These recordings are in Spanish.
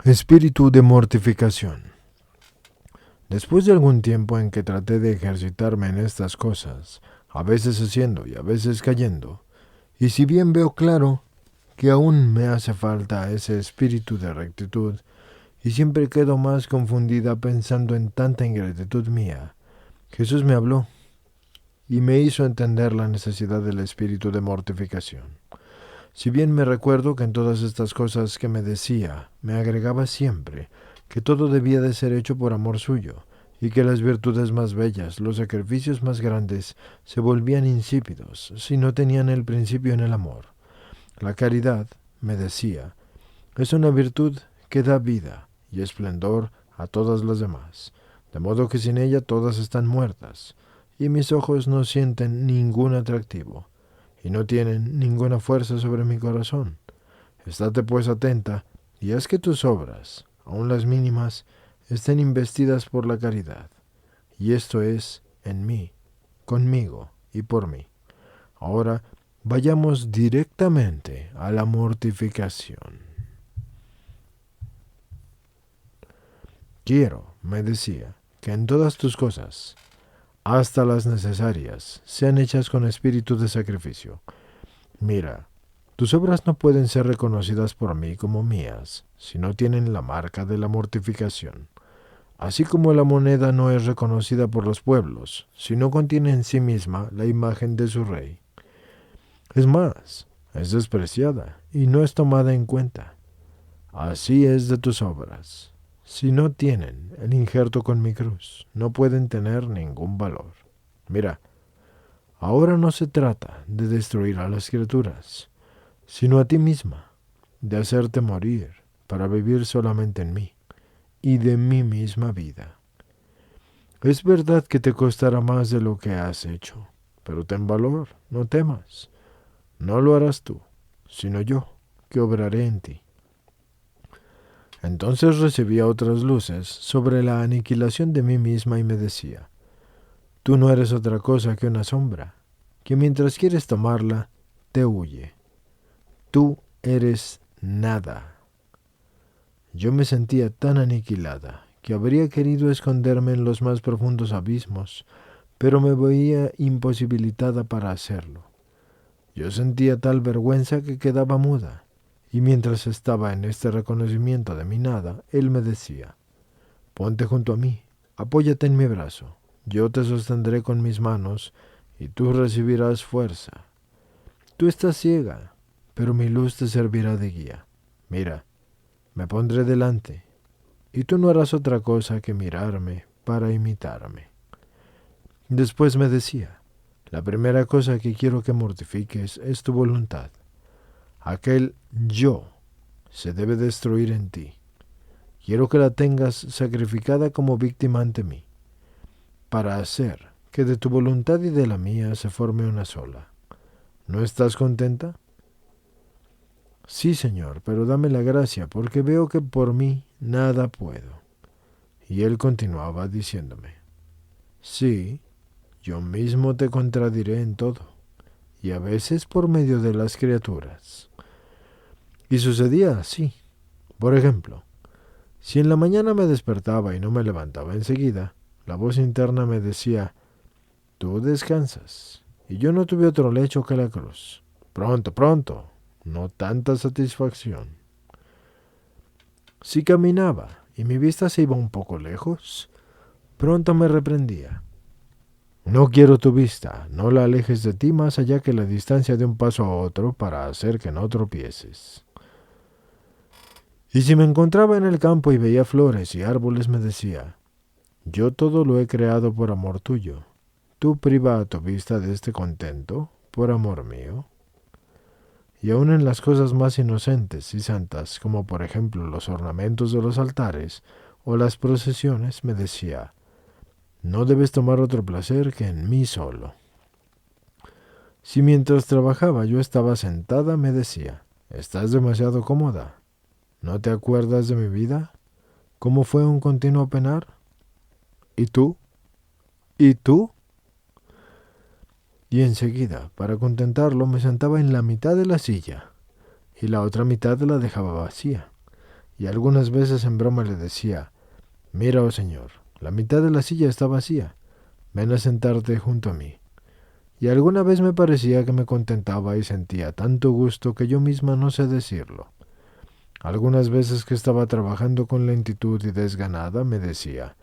Espíritu de mortificación. Después de algún tiempo en que traté de ejercitarme en estas cosas, a veces haciendo y a veces cayendo, y si bien veo claro que aún me hace falta ese espíritu de rectitud, y siempre quedo más confundida pensando en tanta ingratitud mía, Jesús me habló y me hizo entender la necesidad del espíritu de mortificación. Si bien me recuerdo que en todas estas cosas que me decía, me agregaba siempre que todo debía de ser hecho por amor suyo, y que las virtudes más bellas, los sacrificios más grandes, se volvían insípidos si no tenían el principio en el amor. La caridad, me decía, es una virtud que da vida y esplendor a todas las demás, de modo que sin ella todas están muertas, y mis ojos no sienten ningún atractivo y no tienen ninguna fuerza sobre mi corazón. Estate pues atenta, y haz que tus obras, aun las mínimas, estén investidas por la caridad, y esto es en mí, conmigo y por mí. Ahora vayamos directamente a la mortificación. Quiero, me decía, que en todas tus cosas, hasta las necesarias, sean hechas con espíritu de sacrificio. Mira, tus obras no pueden ser reconocidas por mí como mías si no tienen la marca de la mortificación. Así como la moneda no es reconocida por los pueblos si no contiene en sí misma la imagen de su rey. Es más, es despreciada y no es tomada en cuenta. Así es de tus obras. Si no tienen el injerto con mi cruz, no pueden tener ningún valor. Mira, ahora no se trata de destruir a las criaturas, sino a ti misma, de hacerte morir para vivir solamente en mí y de mi misma vida. Es verdad que te costará más de lo que has hecho, pero ten valor, no temas. No lo harás tú, sino yo, que obraré en ti. Entonces recibía otras luces sobre la aniquilación de mí misma y me decía, tú no eres otra cosa que una sombra, que mientras quieres tomarla, te huye. Tú eres nada. Yo me sentía tan aniquilada que habría querido esconderme en los más profundos abismos, pero me veía imposibilitada para hacerlo. Yo sentía tal vergüenza que quedaba muda, y mientras estaba en este reconocimiento de mi nada, él me decía, ponte junto a mí, apóyate en mi brazo, yo te sostendré con mis manos, y tú recibirás fuerza. Tú estás ciega, pero mi luz te servirá de guía. Mira, me pondré delante, y tú no harás otra cosa que mirarme para imitarme. Después me decía, la primera cosa que quiero que mortifiques es tu voluntad. Aquel yo se debe destruir en ti. Quiero que la tengas sacrificada como víctima ante mí, para hacer que de tu voluntad y de la mía se forme una sola. ¿No estás contenta? Sí, Señor, pero dame la gracia, porque veo que por mí nada puedo. Y él continuaba diciéndome, sí, yo mismo te contradiré en todo, y a veces por medio de las criaturas. Y sucedía así. Por ejemplo, si en la mañana me despertaba y no me levantaba enseguida, la voz interna me decía, tú descansas, y yo no tuve otro lecho que la cruz. Pronto, pronto, no tanta satisfacción. Si caminaba y mi vista se iba un poco lejos, pronto me reprendía. No quiero tu vista, no la alejes de ti más allá que la distancia de un paso a otro para hacer que no tropieces. Y si me encontraba en el campo y veía flores y árboles, me decía, yo todo lo he creado por amor tuyo. Tú priva a tu vista de este contento por amor mío. Y aun en las cosas más inocentes y santas, como por ejemplo los ornamentos de los altares o las procesiones, me decía, no debes tomar otro placer que en mí solo. Si mientras trabajaba yo estaba sentada, me decía, estás demasiado cómoda. ¿No te acuerdas de mi vida? ¿Cómo fue un continuo penar? ¿Y tú? ¿Y tú? Y enseguida, para contentarlo, me sentaba en la mitad de la silla y la otra mitad la dejaba vacía. y algunas veces en broma le decía: «Mira, oh señor, la mitad de la silla está vacía, ven a sentarte junto a mí». Y alguna vez me parecía que me contentaba y sentía tanto gusto que yo misma no sé decirlo. Algunas veces que estaba trabajando con lentitud y desganada me decía: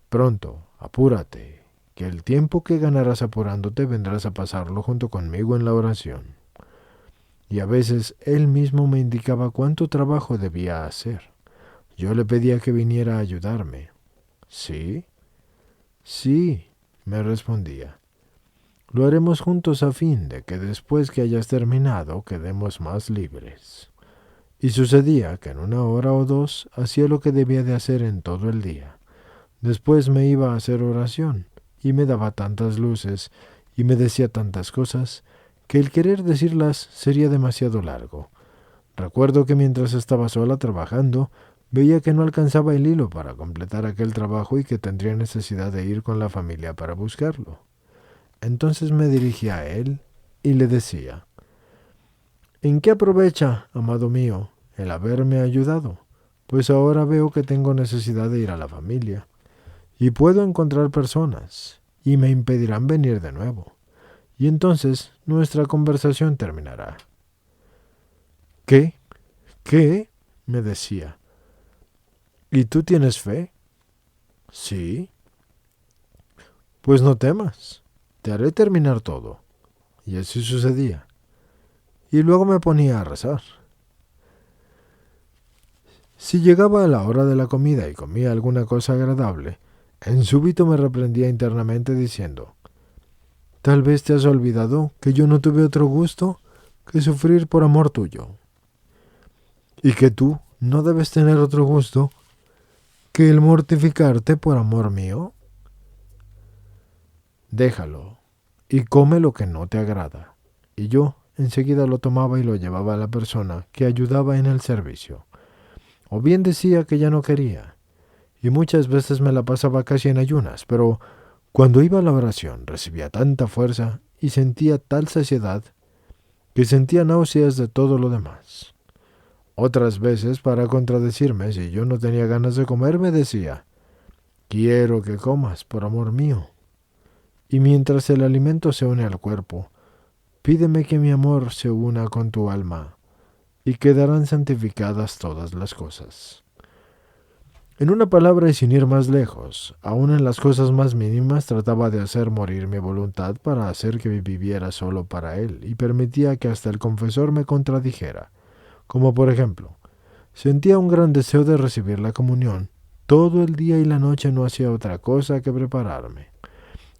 «Pronto, apúrate, que el tiempo que ganarás apurándote vendrás a pasarlo junto conmigo en la oración». Y a veces él mismo me indicaba cuánto trabajo debía hacer. Yo le pedía que viniera a ayudarme. «¿Sí? Sí», me respondía. «Lo haremos juntos a fin de que después que hayas terminado quedemos más libres». Y sucedía que en 1 hora o 2 hacía lo que debía de hacer en todo el día. Después me iba a hacer oración y me daba tantas luces y me decía tantas cosas que el querer decirlas sería demasiado largo. Recuerdo que mientras estaba sola trabajando, veía que no alcanzaba el hilo para completar aquel trabajo y que tendría necesidad de ir con la familia para buscarlo. Entonces me dirigía a él y le decía: «¿En qué aprovecha, amado mío, el haberme ayudado? Pues ahora veo que tengo necesidad de ir a la familia, y puedo encontrar personas, y me impedirán venir de nuevo, y entonces nuestra conversación terminará». «¿Qué? ¿Qué?», me decía. «¿Y tú tienes fe?». «Sí». «Pues no temas, te haré terminar todo». Y así sucedía. Y luego me ponía a rezar. Si llegaba a la hora de la comida y comía alguna cosa agradable, en súbito me reprendía internamente diciendo: «Tal vez te has olvidado que yo no tuve otro gusto que sufrir por amor tuyo, y que tú no debes tener otro gusto que el mortificarte por amor mío. Déjalo y come lo que no te agrada». Y yo enseguida lo tomaba y lo llevaba a la persona que ayudaba en el servicio. O bien decía que ya no quería, y muchas veces me la pasaba casi en ayunas, pero cuando iba a la oración recibía tanta fuerza y sentía tal saciedad que sentía náuseas de todo lo demás. Otras veces, para contradecirme si yo no tenía ganas de comer, me decía: «Quiero que comas por amor mío. Y mientras el alimento se une al cuerpo, pídeme que mi amor se una con tu alma, y quedarán santificadas todas las cosas». En una palabra y sin ir más lejos, aun en las cosas más mínimas trataba de hacer morir mi voluntad para hacer que viviera solo para él, y permitía que hasta el confesor me contradijera. Como por ejemplo, sentía un gran deseo de recibir la comunión. Todo el día y la noche no hacía otra cosa que prepararme.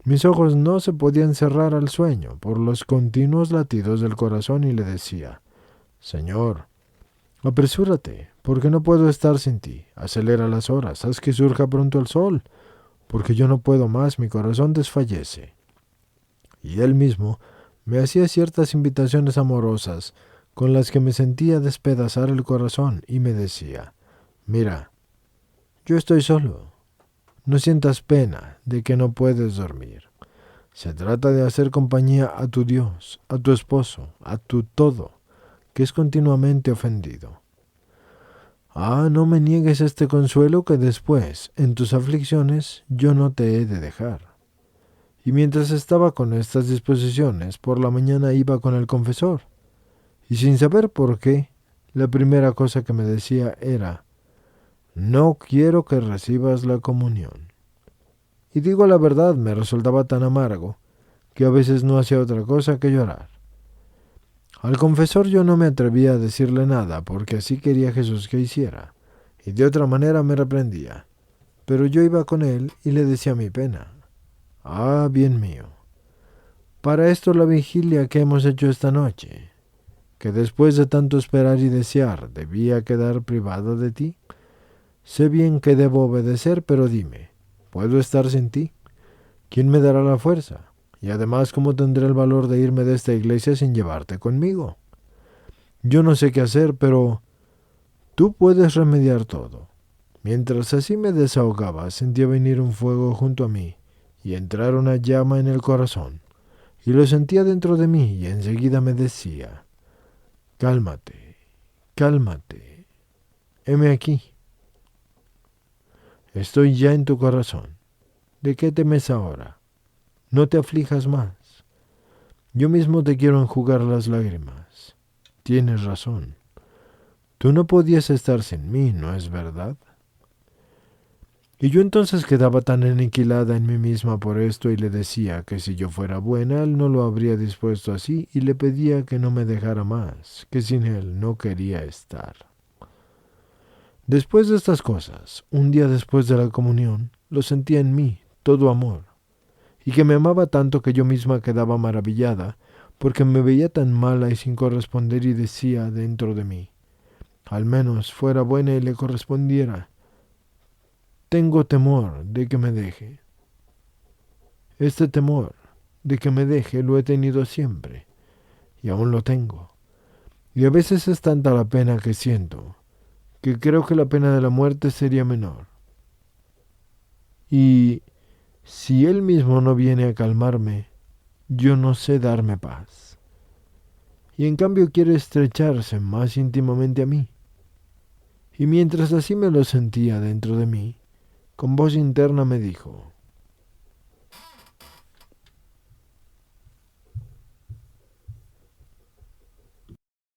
Mis ojos no se podían cerrar al sueño por los continuos latidos del corazón, y le decía: «Señor, apresúrate, porque no puedo estar sin ti. Acelera las horas, haz que surja pronto el sol, porque yo no puedo más, mi corazón desfallece». Y él mismo me hacía ciertas invitaciones amorosas con las que me sentía despedazar el corazón, y me decía: «Mira, yo estoy solo. No sientas pena de que no puedes dormir. Se trata de hacer compañía a tu Dios, a tu esposo, a tu todo, que es continuamente ofendido. No me niegues este consuelo, que después, en tus aflicciones, yo no te he de dejar». Y mientras estaba con estas disposiciones, por la mañana iba con el confesor, y sin saber por qué, la primera cosa que me decía era: «No quiero que recibas la comunión». Y digo la verdad, me resultaba tan amargo que a veces no hacía otra cosa que llorar. Al confesor yo no me atrevía a decirle nada, porque así quería Jesús que hiciera, y de otra manera me reprendía. Pero yo iba con él y le decía mi pena. Bien mío, para esto la vigilia que hemos hecho esta noche, que después de tanto esperar y desear debía quedar privada de ti. Sé bien que debo obedecer, pero dime, ¿puedo estar sin ti? ¿Quién me dará la fuerza? Y además, ¿cómo tendré el valor de irme de esta iglesia sin llevarte conmigo? Yo no sé qué hacer, pero tú puedes remediar todo». Mientras así me desahogaba, sentía venir un fuego junto a mí y entrar una llama en el corazón, y lo sentía dentro de mí, y enseguida me decía: «Cálmate, cálmate». heme aquí. Estoy ya en tu corazón. ¿De qué temes ahora? No te aflijas más. Yo mismo te quiero enjugar las lágrimas. Tienes razón. Tú no podías estar sin mí, ¿no es verdad? Y yo entonces quedaba tan aniquilada en mí misma por esto y le decía que si yo fuera buena, él no lo habría dispuesto así y le pedía que no me dejara más, que sin él no quería estar. Después de estas cosas, un día después de la comunión, lo sentía en mí, todo amor, y que me amaba tanto que yo misma quedaba maravillada, porque me veía tan mala y sin corresponder y decía dentro de mí, al menos fuera buena y le correspondiera. Tengo temor de que me deje. Este temor de que me deje lo he tenido siempre, y aún lo tengo. Y a veces es tanta la pena que siento, que creo que la pena de la muerte sería menor. Y si él mismo no viene a calmarme, yo no sé darme paz. Y en cambio quiere estrecharse más íntimamente a mí. Y mientras así me lo sentía dentro de mí, con voz interna me dijo,